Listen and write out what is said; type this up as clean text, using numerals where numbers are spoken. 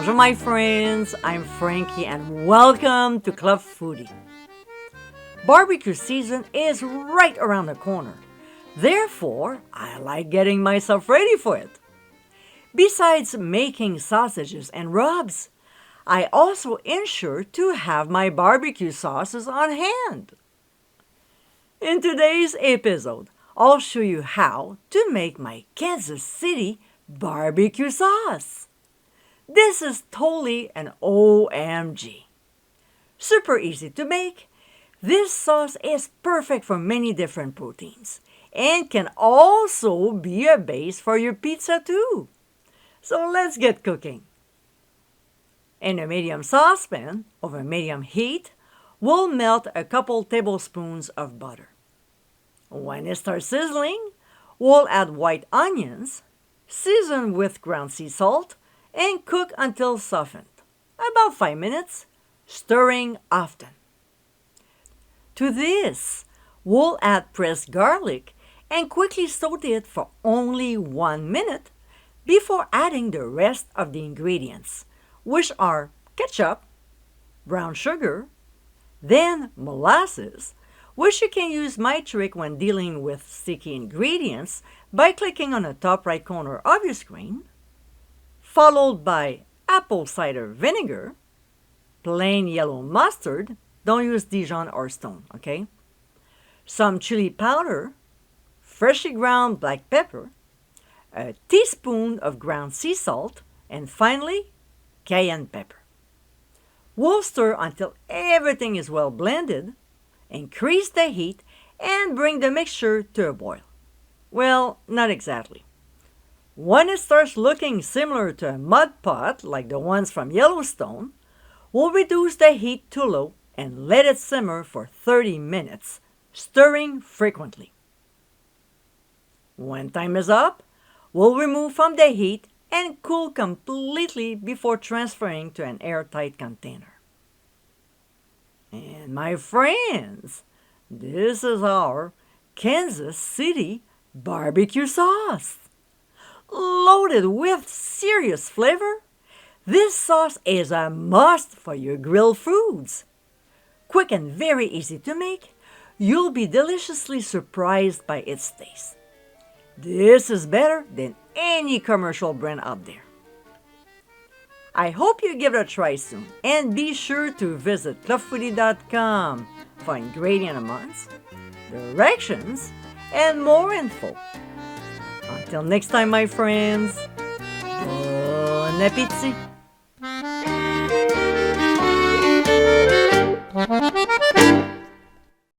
Bonjour, my friends. I'm Frankie, and welcome to Club Foodie. Barbecue season is right around the corner. Therefore, I like getting myself ready for it. Besides making sausages and rubs, I also ensure to have my barbecue sauces on hand. In today's episode, I'll show you how to make my Kansas City BBQ Sauce. This is totally an OMG. Super easy to make. This sauce is perfect for many different proteins and can also be a base for your pizza too. So let's get cooking. In a medium saucepan over medium heat, we'll melt a couple tablespoons of butter. When it starts sizzling, we'll add white onions, season with ground sea salt, and cook until softened, about 5 minutes, stirring often. To this, we'll add pressed garlic and quickly saute it for only 1 minute before adding the rest of the ingredients, which are ketchup, brown sugar, then molasses, which you can use my trick when dealing with sticky ingredients by clicking on the top right corner of your screen, followed by apple cider vinegar, plain yellow mustard, don't use Dijon or Stone, okay? Some chili powder, freshly ground black pepper, a teaspoon of ground sea salt, and finally, cayenne pepper. We'll stir until everything is well blended, increase the heat, and bring the mixture to a boil. Well, not exactly. When it starts looking similar to a mud pot like the ones from Yellowstone, we'll reduce the heat to low and let it simmer for 30 minutes, stirring frequently. When time is up, we'll remove from the heat and cool completely before transferring to an airtight container. And my friends, this is our Kansas City BBQ Sauce. Loaded with serious flavor, this sauce is a must for your grilled foods. Quick and very easy to make, you'll be deliciously surprised by its taste. This is better than any commercial brand out there. I hope you give it a try soon, and be sure to visit clubfoodie.com for ingredient amounts, directions, and more info. Until next time, my friends, bon appétit!